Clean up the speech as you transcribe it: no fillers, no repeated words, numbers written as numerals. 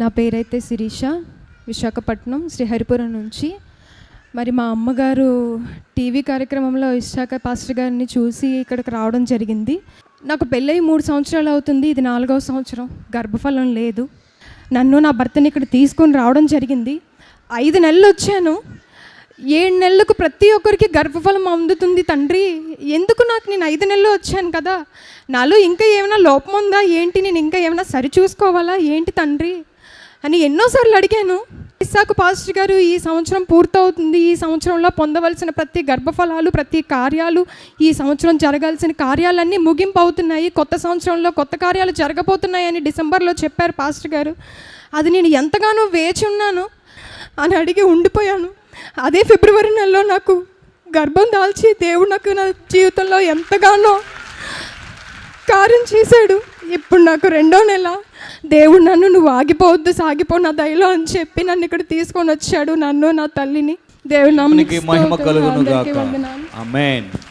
నా పేరైతే శిరీష, విశాఖపట్నం శ్రీహరిపురం నుంచి. మరి మా అమ్మగారు టీవీ కార్యక్రమంలో ఇస్సాక పాస్టర్ గారిని చూసి ఇక్కడికి రావడం జరిగింది. నాకు పెళ్ళై 3 సంవత్సరాలు అవుతుంది. ఇది 4వ సంవత్సరం. గర్భఫలం లేదు. నన్ను నా భర్తని ఇక్కడ తీసుకొని రావడం జరిగింది. 5 నెలలు వచ్చాను. 7 నెలలకు ప్రతి ఒక్కరికి గర్భఫలం అందుతుంది తండ్రి. ఎందుకు నాకు, నేను 5 నెలలు వచ్చాను కదా, నాలో ఇంకా ఏమైనా లోపం ఉందా ఏంటి, నేను ఇంకా ఏమైనా సరి చూసుకోవాలా ఏంటి తండ్రి అని ఎన్నోసార్లు అడిగాను. ఇస్సాకు పాస్టర్ గారు ఈ సంవత్సరం పూర్తవుతుంది, ఈ సంవత్సరంలో పొందవలసిన ప్రతి గర్భఫలాలు, ప్రతి కార్యాలు, ఈ సంవత్సరం జరగాల్సిన కార్యాలన్నీ ముగింపు అవుతున్నాయి, కొత్త సంవత్సరంలో కొత్త కార్యాలు జరగబోతున్నాయని డిసెంబర్లో చెప్పారు పాస్టర్ గారు. అది నేను ఎంతగానో వేచి ఉన్నాను అని అడిగి ఉండిపోయాను. అదే ఫిబ్రవరి నెలలో నాకు గర్భం దాల్చి దేవుడు నాకు నా జీవితంలో ఎంతగానో కార్యం చేశాడు. ఇప్పుడు నాకు 2వ నెల. దేవుడు నన్ను, నువ్వు ఆగిపోవద్దు, సాగిపో నా దయలో అని చెప్పి నన్ను ఇక్కడ తీసుకొని వచ్చాడు, నన్ను నా తల్లిని. దేవుని నామమునకు మహిమ కలుగును గాక. ఆమేన్.